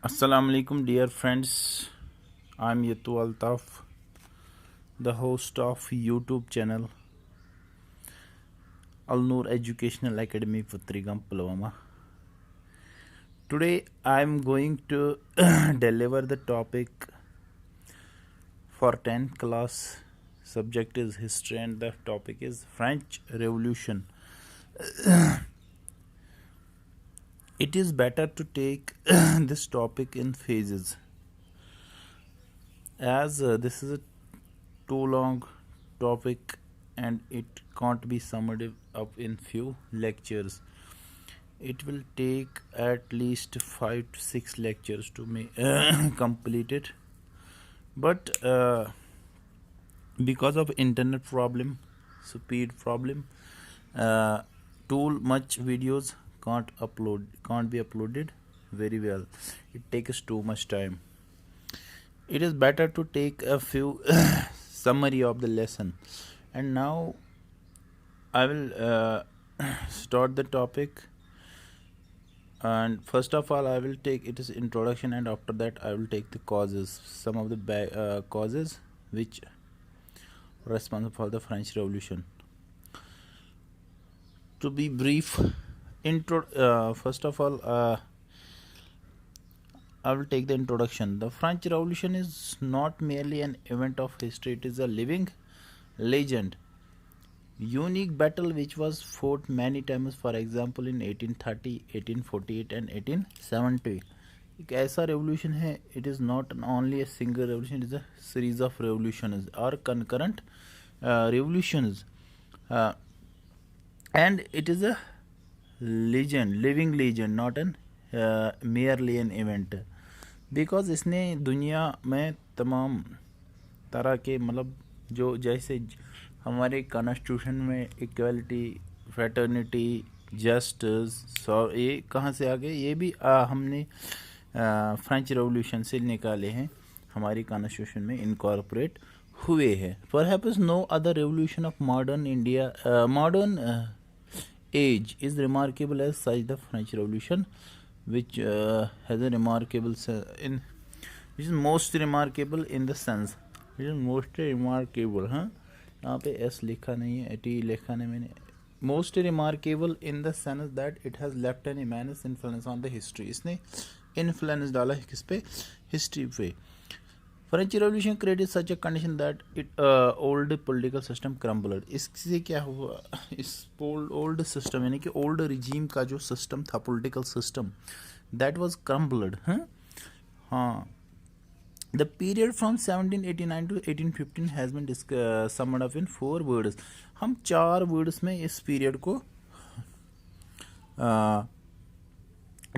Assalamu alaikum, dear friends. I'm Yatu Altaf, the host of YouTube channel Al Noor Educational Academy for Trigam Pulwama. Today I'm going to deliver the topic for 10th class. Subject is history and the topic is French Revolution. It is better to take this topic in phases as this is a too long topic and it can't be summed up in few lectures. It will take at least 5 to 6 lectures to complete it, but because of internet problem, speed problem, too much videos can't be uploaded very well. It takes too much time. It is better to take a few summary of the lesson. And now I will start the topic. And first of all, I will take it as introduction, and after that I will take the causes, some of the causes which are responsible for the French Revolution. To be brief, first of all, I will take the introduction. The French Revolution is not merely an event of history, it is a living legend. Unique battle which was fought many times, for example in 1830, 1848 and 1870. एक ऐसा revolution है, it is not only a single revolution, it is a series of revolutions or concurrent revolutions, and it is a legend, living legend, not an merely an event, because इसने दुनिया में तमाम तरह के मतलब जो जैसे हमारे कॉन्स्टिट्यूशन में इक्वलिटी, फ्रेटर्निटी, जस्टिस, ये कहाँ से आ गए, ये भी हमने फ्रेंच रेवोल्यूशन से निकाले हैं, हमारी कॉन्स्टिट्यूशन में इनकॉर्पोरेट हुए हैं. Perhaps no other revolution of modern India, modern age is remarkable as such the French Revolution, which has a remarkable which is most remarkable in the sense, which is most remarkable, हाँ यहाँ पे S लिखा नहीं है, T लिखा नहीं मैंने, most remarkable in the sense that it has left an immense influence on the history. इसने influence डाला है किस पे, history पे. French Revolution created such a condition that it old political system crumbled. इससे क्या हुआ, इस old system यानी कि old regime का जो system था, political system, that was crumbled. हाँ. The period from 1789 to 1815 has been summed up in 4 words. हम 4 words में इस period को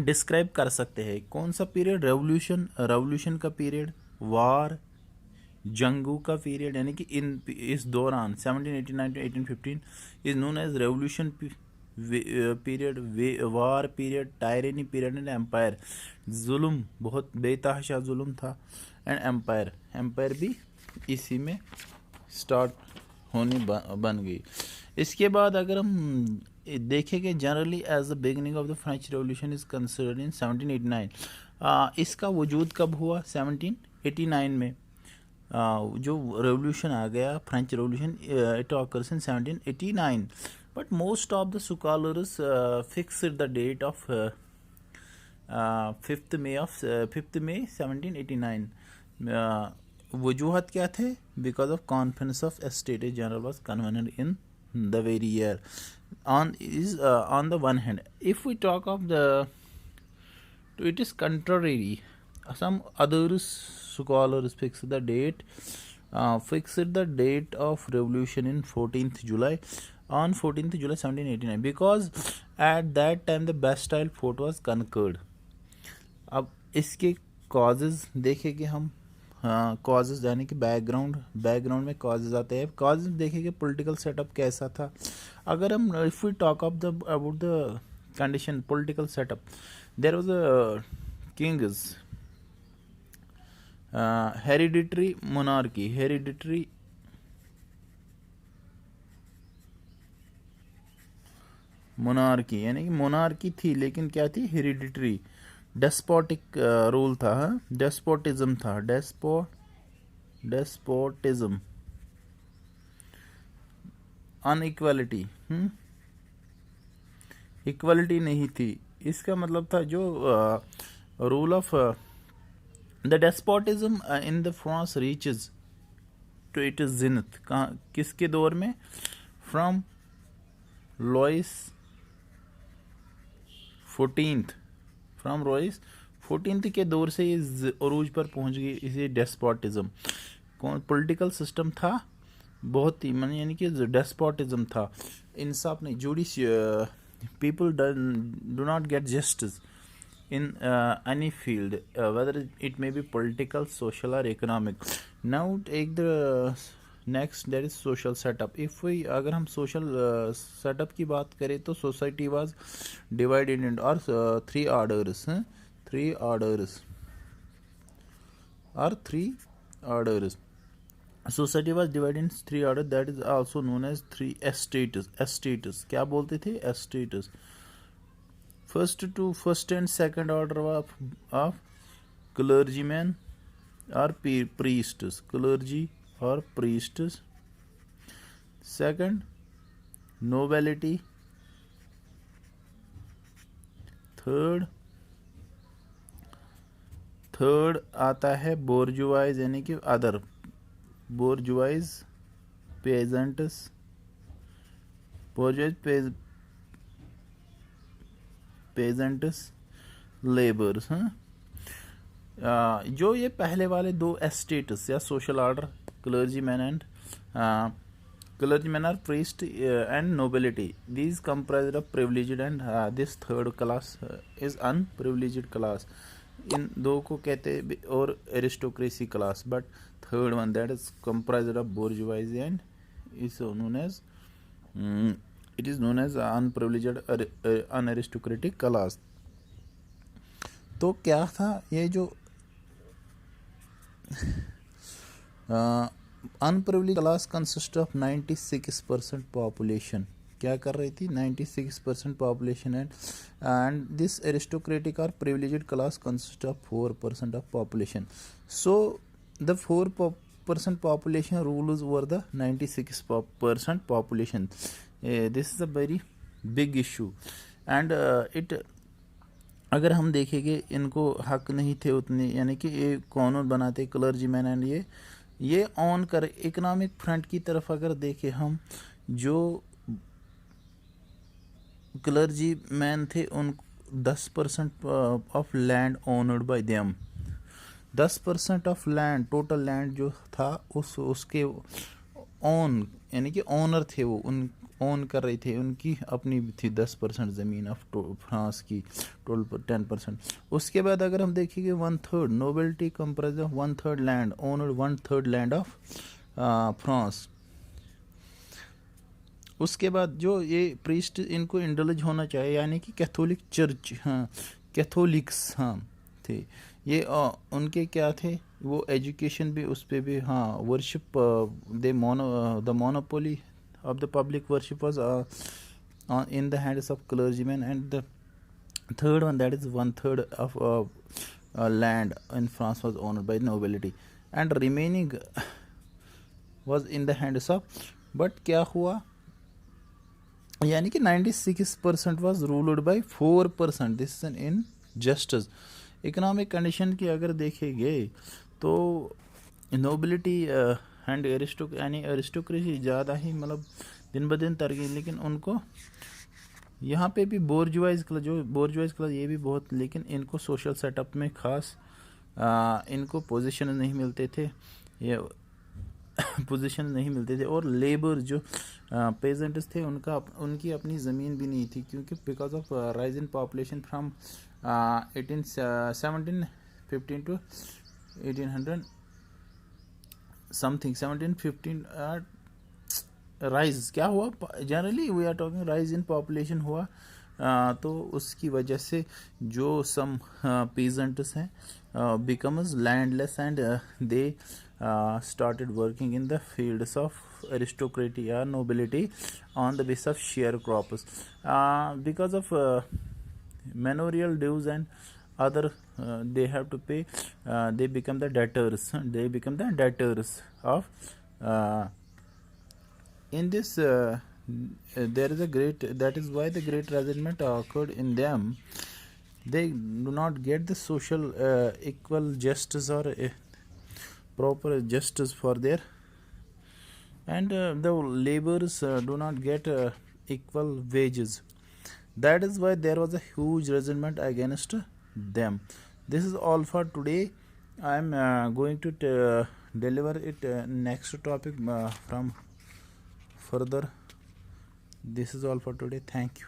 डिस्क्राइब कर सकते हैं. कौन सा पीरियड, रेवोल्यूशन का पीरियड, वार, जंगों का पीरियड, यानी कि इस दौरान 1789 to 1815 is known as revolution period, war period, tyranny period and empire. जुल्म, बहुत बेतहाशा जुल्म था, एंड एम्पायर भी इसी में स्टार्ट होनी बन गई. इसके बाद अगर हम देखेंगे generally as the beginning of the French revolution is considered in 1789. इसका वजूद कब हुआ, 1789 में. जो रेवोल्यूशन आ गया, French revolution, it occurs in 1789, but most of the scholars fixed the date of 5th May 1789. वजूहत क्या थे, because of conference of states general was convened in the very year. On the one hand, if we talk of it is contrary. Some other scholars fixed the date of revolution in 14th July, on 14th July 1789, because at that time the Bastille Fort was conquered. अब इसके causes देखेंगे हम, causes यानी कि background में causes आते हैं. Causes देखेंगे पॉलिटिकल सेटअप कैसा था. अगर हम if we talk of the about the condition political setup, there was a kings, hereditary monarchy यानी कि मोनार्की थी, लेकिन क्या थी, हेरिडिटरी. डेस्पोटिक रूल था, डेस्पोटिज्म था, डेस्पोटिज्म, अनइक्वालिटी, इक्वालिटी नहीं थी। इसका मतलब था जो rule of the despotism in the France reaches to it जिनत, कहाँ किसके दौर में? फ्रॉम लॉइस 14th, फ्रॉम लॉइस 14th के दौर से ये अरूज पर पहुंच गई इसे डेस्पोटिज्म। कौन पॉलिटिकल सिस्टम था? बहुत ही मन यानी कि डेस्पोटिज्म था, इंसाफ नहीं, जुडिस people do not get justice in any field, whether it may be political, social or economic. Now take the next, that is social setup. If we अगर हम social setup की बात करें तो society was divided into three orders, three orders or three orders. Society was divided in three orders, that is also known as three estates. estates क्या बोलते थे? estates. First and second order of clergymen or priests, clergy or priests. Second, nobility. Third आता है bourgeoisie यानी कि other, bourgeoisie peasants, bourgeoisie peasants, labours. जो ये पहले वाले दो एस्टेट्स या social order, clergyman or priest and nobility, these comprised of privileged and this third class is unprivileged class. इन दो को कहते हैं और aristocracy class, but third one that is comprised of bourgeoisie and is known as it is known as unprivileged unaristocratic class. तो क्या था ये जो unprivileged class consist of 96% population, क्या कर रही थी? 96% पॉपुलेशन एंड दिस एरिस्टोक्रेटिक और privileged class consist of 4% of population. So the 4% population rules over the 96% population. This is a very big issue and it अगर हम देखेंगे इनको हक नहीं थे उतने, यानी कि ये कानून बनाते क्लर्जीमैन एंड ये ऑन कर इकोनॉमिक फ्रंट की तरफ अगर देखें हम, जो क्लर्जी मैन थे उन 10% of land owned by them, 10% of land, total land जो था उसके ओन यानी कि ओनर थे वो, उन ओन कर रहे थे, उनकी अपनी थी 10% ज़मीन ऑफ फ्रांस की, टोटल 10%. उसके बाद अगर हम देखेंगे 1/3 nobility comprise of 1/3 land owner, 1/3 land of France. उसके बाद जो ये प्रीस्ट इनको इंडल्ज होना चाहिए, यानी कि कैथोलिक चर्च, हाँ कैथोलिक्स हाँ थे ये, उनके क्या थे वो एजुकेशन भी उस पर भी, हाँ worship the monopoly of the public worship was in the hands of clergymen, and the third one, that is 1/3 of land in France was owned by nobility and remaining was in the hands of. but क्या हुआ, यानी कि 96% was ruled by 4%. this is an injustice. Economic condition की अगर देखेंगे तो nobility and aristocracy ज़्यादा ही मतलब दिन ब दिन तरक्की, लेकिन उनको यहाँ पे भी बोर्जुआइज क्लास ये भी बहुत, लेकिन इनको सोशल सेटअप में खास इनको पोजीशन नहीं मिलते थे, ये पोजीशन नहीं मिलते थे. और लेबर जो पेजेंट्स थे उनकी अपनी ज़मीन भी नहीं थी, क्योंकि because of rise in population from 1715 to 1800 something 1715 rise क्या हुआ, generally we are talking rise in population हुआ. तो उसकी वजह से जो सम पीजेंट्स हैं becomes landless and they started working in the fields of aristocracy or nobility on the basis of sharecrops because of manorial dues and other they have to pay, they become the debtors, of uh, in this there is a great, that is why the great resentment occurred in them. They do not get the social equal justice or proper justice for their, and the laborers do not get equal wages. That is why there was a huge resentment against them. This is all for today. I am going to deliver it next topic from further. This is all for today. Thank you.